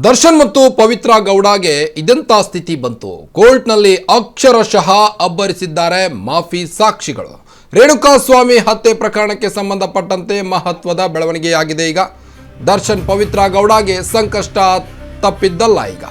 ದರ್ಶನ್ ಮತ್ತು ಪವಿತ್ರ ಗೌಡಗೆ ಇದೆಂತ ಸ್ಥಿತಿ ಬಂತು? ಕೋರ್ಟ್ನಲ್ಲಿ ಅಕ್ಷರಶಃ ಅಬ್ಬರಿಸಿದ್ದಾರೆ ಮಾಫಿ ಸಾಕ್ಷಿಗಳು. ರೇಣುಕಾಸ್ವಾಮಿ ಹತ್ಯೆ ಪ್ರಕರಣಕ್ಕೆ ಸಂಬಂಧಪಟ್ಟಂತೆ ಮಹತ್ವದ ಬೆಳವಣಿಗೆಯಾಗಿದೆ. ಈಗ ದರ್ಶನ್ ಪವಿತ್ರ ಗೌಡಗೆ ಸಂಕಷ್ಟ ತಪ್ಪಿದ್ದಲ್ಲ. ಈಗ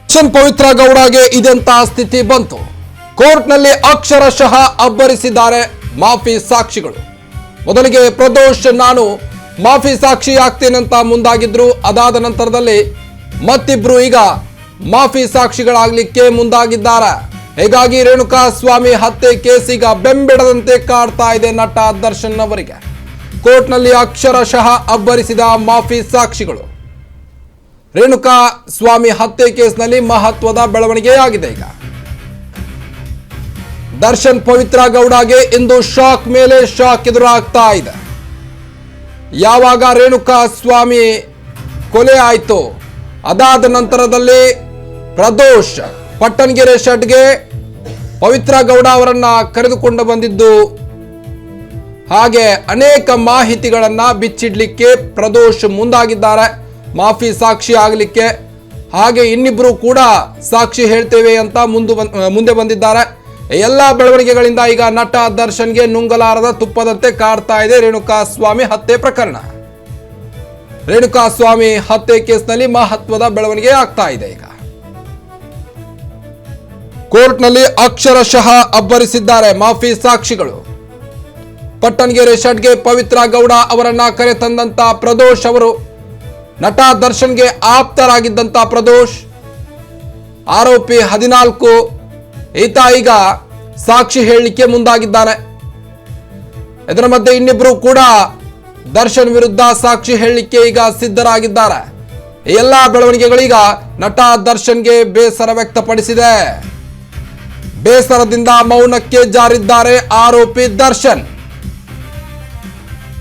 ದರ್ಶನ್ ಪವಿತ್ರ ಗೌಡಗೆ ಇದೆಂತ ಸ್ಥಿತಿ ಬಂತು? ಕೋರ್ಟ್ನಲ್ಲಿ ಅಕ್ಷರಶಃ ಅಬ್ಬರಿಸಿದ್ದಾರೆ ಮಾಫಿ ಸಾಕ್ಷಿಗಳು. ಮೊದಲಿಗೆ ಪ್ರದೋಷ್ ನಾನು ಮಾಫಿ ಸಾಕ್ಷಿ ಆಗ್ತೇನಂತ ಮುಂದಾಗಿದ್ರು. ಅದಾದ ನಂತರದಲ್ಲಿ ಮತ್ತಿಬ್ರು ಈಗ ಮಾಫಿ ಸಾಕ್ಷಿಗಳಾಗ್ಲಿಕ್ಕೆ ಮುಂದಾಗಿದ್ದಾರೆ. ಹೀಗಾಗಿ ರೇಣುಕಾಸ್ವಾಮಿ ಹತ್ಯೆ ಕೇಸ್ ಈಗ ಬೆಂಬಿಡದಂತೆ ಕಾಡ್ತಾ ಇದೆ ನಟ ದರ್ಶನ್ ಅವರಿಗೆ. ಕೋರ್ಟ್ನಲ್ಲಿ ಅಕ್ಷರಶಃ ಅಬ್ಬರಿಸಿದ ಮಾಫಿ ಸಾಕ್ಷಿಗಳು. ರೇಣುಕಾಸ್ವಾಮಿ ಹತ್ಯೆ ಕೇಸ್ನಲ್ಲಿ ಮಹತ್ವದ ಬೆಳವಣಿಗೆಯಾಗಿದೆ. ಈಗ ದರ್ಶನ್ ಪವಿತ್ರ ಗೌಡಗೆ ಇಂದು ಶಾಕ್ ಮೇಲೆ ಶಾಕ್ ಎದುರಾಗ್ತಾ ಇದೆ. ಯಾವಾಗ ರೇಣುಕಾಸ್ವಾಮಿ ಕೊಲೆ ಆಯಿತು, ಅದಾದ ನಂತರದಲ್ಲಿ ಪ್ರದೋಷ್ ಪಟ್ಟಣಗೆರೆ ಶೆಡ್ಗೆ ಪವಿತ್ರ ಗೌಡ ಅವರನ್ನ ಕರೆದುಕೊಂಡು ಬಂದಿದ್ದು, ಹಾಗೆ ಅನೇಕ ಮಾಹಿತಿಗಳನ್ನ ಬಿಚ್ಚಿಡ್ಲಿಕ್ಕೆ ಪ್ರದೋಷ್ ಮುಂದಾಗಿದ್ದಾರೆ. ಮಾಫಿ ಸಾಕ್ಷಿ ಆಗಲಿಕ್ಕೆ, ಹಾಗೆ ಇನ್ನಿಬ್ರು ಕೂಡ ಸಾಕ್ಷಿ ಹೇಳ್ತೇವೆ ಅಂತ ಮುಂದೆ ಬಂದಿದ್ದಾರೆ. ಎಲ್ಲ ಬೆಳವಣಿಗೆಗಳಿಂದ ಈಗ ನಟ ದರ್ಶನ್ಗೆ ನುಂಗಲಾರದ ತುಪ್ಪದಂತೆ ಕಾಡ್ತಾ ಇದೆ ರೇಣುಕಾಸ್ವಾಮಿ ಹತ್ಯೆ ಪ್ರಕರಣ. ರೇಣುಕಾಸ್ವಾಮಿ ಹತ್ಯೆ ಕೇಸ್ನಲ್ಲಿ ಮಹತ್ವದ ಬೆಳವಣಿಗೆ ಆಗ್ತಾ ಇದೆ. ಈಗ ಕೋರ್ಟ್ನಲ್ಲಿ ಅಕ್ಷರಶಃ ಅಬ್ಬರಿಸಿದ್ದಾರೆ ಮಾಫಿ ಸಾಕ್ಷಿಗಳು. ಪಟ್ಟಣಗೆರೆ ಶೆಡ್ಗೆ ಪವಿತ್ರ ಗೌಡ ಅವರನ್ನ ಕರೆ ತಂದಂತ ಪ್ರದೋಷ್ ಅವರು, ನಟ ದರ್ಶನ್ಗೆ ಆಪ್ತರಾಗಿದ್ದಂತ ಪ್ರದೋಷ್, ಆರೋಪಿ 14, ಈತ ಈಗ ಸಾಕ್ಷಿ ಹೇಳಲಿಕ್ಕೆ ಮುಂದಾಗಿದ್ದಾನೆ. ಇದರ ಮಧ್ಯೆ ಇನ್ನಿಬ್ರು ಕೂಡ ದರ್ಶನ್ ವಿರುದ್ಧ ಸಾಕ್ಷಿ ಹೇಳಲಿಕ್ಕೆ ಈಗ ಸಿದ್ಧರಾಗಿದ್ದಾರೆ. ಈ ಎಲ್ಲಾ ಬೆಳವಣಿಗೆಗಳೀಗ ನಟ ದರ್ಶನ್ಗೆ ಬೇಸರ ವ್ಯಕ್ತಪಡಿಸಿದೆ. ಬೇಸರದಿಂದ ಮೌನಕ್ಕೆ ಜಾರಿದ್ದಾರೆ ಆರೋಪಿ ದರ್ಶನ್.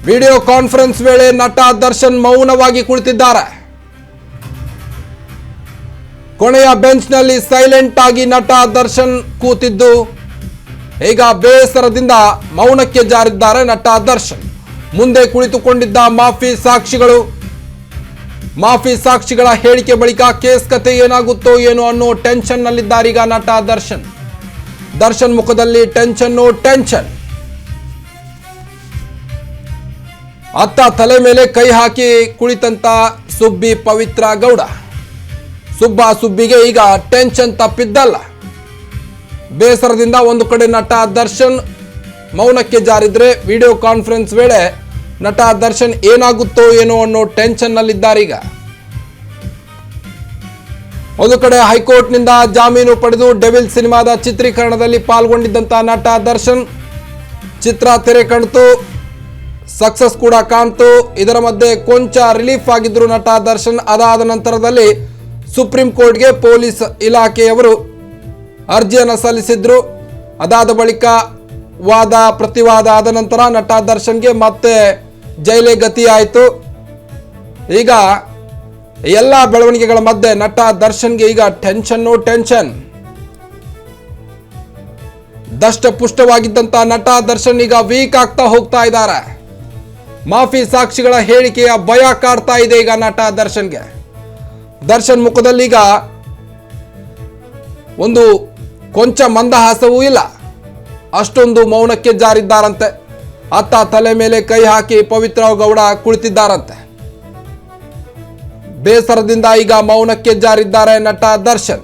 ವಿಡಿಯೋ ಕಾನ್ಫರೆನ್ಸ್ ವೇಳೆ ನಟ ದರ್ಶನ್ ಮೌನವಾಗಿ ಕುಳಿತಿದ್ದಾರೆ. ಕೊನೆಯ ಬೆಂಚ್ನಲ್ಲಿ ಸೈಲೆಂಟ್ ಆಗಿ ನಟ ದರ್ಶನ್ ಕೂತಿದ್ದು, ಈಗ ಬೇಸರದಿಂದ ಮೌನಕ್ಕೆ ಜಾರಿದ್ದಾರೆ ನಟ ದರ್ಶನ್. ಮುಂದೆ ಕುಳಿತುಕೊಂಡಿದ್ದ ಮಾಫಿ ಸಾಕ್ಷಿಗಳ ಹೇಳಿಕೆ ಬಳಿಕ ಕೇಸ್ ಕತೆ ಏನಾಗುತ್ತೋ ಏನೋ ಅನ್ನೋ ಟೆನ್ಷನ್ ನಲ್ಲಿದ್ದಾರೆ ಈಗ ನಟ ದರ್ಶನ್ ಮುಖದಲ್ಲಿ ಟೆನ್ಷನ್. ಅತ್ತ ತಲೆ ಮೇಲೆ ಕೈ ಹಾಕಿ ಕುಳಿತಂತ ಸುಬ್ಬಿ ಪವಿತ್ರ ಗೌಡ. ಸುಬ್ಬಿಗೆ ಈಗ ಟೆನ್ಷನ್ ತಪ್ಪಿದ್ದಲ್ಲ. ಬೇಸರದಿಂದ ಒಂದು ಕಡೆ ನಟ ದರ್ಶನ್ ಮೌನಕ್ಕೆ ಜಾರಿದ್ರೆ, ವಿಡಿಯೋ ಕಾನ್ಫರೆನ್ಸ್ ವೇಳೆ ನಟ ದರ್ಶನ್ ಏನಾಗುತ್ತೋ ಏನೋ ಅನ್ನೋ ಟೆನ್ಷನ್ ನಲ್ಲಿದ್ದಾರೆ. ಈಗ ಒಂದು ಕಡೆ ಹೈಕೋರ್ಟ್ನಿಂದ ಜಾಮೀನು ಪಡೆದು ಡೆವಿಲ್ ಸಿನಿಮಾದ ಚಿತ್ರೀಕರಣದಲ್ಲಿ ಪಾಲ್ಗೊಂಡಿದ್ದಂತ ನಟ ದರ್ಶನ್ ಚಿತ್ರ ತೆರೆ ಕಾಣ್ತು, ಸಕ್ಸಸ್ ಕೂಡ ಕಾಣ್ತು. ಇದರ ಮಧ್ಯೆ ಕೊಂಚ ರಿಲೀಫ್ ಆಗಿದ್ರು ನಟ ದರ್ಶನ್. ಅದಾದ ನಂತರದಲ್ಲಿ ಸುಪ್ರೀಂ ಕೋರ್ಟ್ಗೆ ಪೊಲೀಸ್ ಇಲಾಖೆಯವರು ಅರ್ಜಿಯನ್ನು ಸಲ್ಲಿಸಿದ್ರು. ಅದಾದ ಬಳಿಕ ವಾದ ಪ್ರತಿವಾದ ಆದ ನಂತರ ನಟ ದರ್ಶನ್ಗೆ ಮತ್ತೆ ಜೈಲೇ ಗತಿ ಆಯಿತು. ಈಗ ಎಲ್ಲ ಬೆಳವಣಿಗೆಗಳ ಮಧ್ಯೆ ನಟ ದರ್ಶನ್ಗೆ ಈಗ ಟೆನ್ಷನ್. ದಷ್ಟಪುಷ್ಟವಾಗಿದ್ದಂತ ನಟ ದರ್ಶನ್ ಈಗ ವೀಕ್ ಆಗ್ತಾ ಹೋಗ್ತಾ ಇದ್ದಾರೆ. ಮಾಫಿ ಸಾಕ್ಷಿಗಳ ಹೇಳಿಕೆಯ ಭಯ ಕಾಡ್ತಾ ಇದೆ ಈಗ ನಟ ದರ್ಶನ್ಗೆ. ದರ್ಶನ್ ಮುಖದಲ್ಲಿ ಈಗ ಒಂದು ಕೊಂಚ ಮಂದಹಾಸವೂ ಇಲ್ಲ, ಅಷ್ಟೊಂದು ಮೌನಕ್ಕೆ ಜಾರಿದ್ದಾರಂತೆ. ಅತ್ತ ತಲೆ ಮೇಲೆ ಕೈ ಹಾಕಿ ಪವಿತ್ರ ಗೌಡ ಕುಳಿತಿದ್ದಾರಂತೆ. ಬೇಸರದಿಂದ ಈಗ ಮೌನಕ್ಕೆ ಜಾರಿದ್ದಾರೆ ನಟ ದರ್ಶನ್.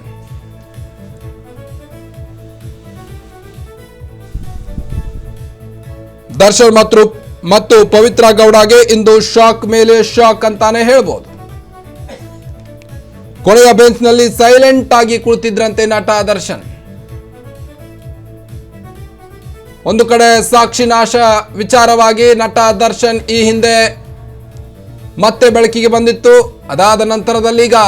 ದರ್ಶನ್ ಮತ್ತು ಪವಿತ್ರ ಗೌಡಗೆ ಇಂದು ಶಾಕ್ ಮೇಲೆ ಶಾಕ್ ಅಂತಾನೆ ಹೇಳ್ಬೋದು. ಕೊನೆಯ ಬೆಂಚ್ನಲ್ಲಿ ಸೈಲೆಂಟ್ ಆಗಿ ಕುಳಿತಿದ್ರಂತೆ ನಟ ದರ್ಶನ್. ಒಂದು ಕಡೆ ಸಾಕ್ಷಿ ನಾಶ ವಿಚಾರವಾಗಿ ನಟ ದರ್ಶನ್ ಈ ಹಿಂದೆ ಮತ್ತೆ ಬೆಳಕಿಗೆ ಬಂದಿತ್ತು. ಅದಾದ ನಂತರದಲ್ಲಿ ಈಗ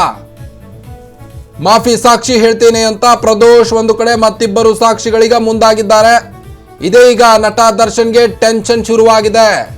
ಮಾಫಿ ಸಾಕ್ಷಿ ಹೇಳ್ತೇನೆ ಅಂತ ಪ್ರದೋಷ್ ಒಂದು ಕಡೆ, ಮತ್ತಿಬ್ಬರು ಸಾಕ್ಷಿಗಳೀಗ ಮುಂದಾಗಿದ್ದಾರೆ. ಇದೇ ಈಗ ನಟ ದರ್ಶನ್ಗೆ ಟೆನ್ಷನ್ ಶುರುವಾಗಿದೆ.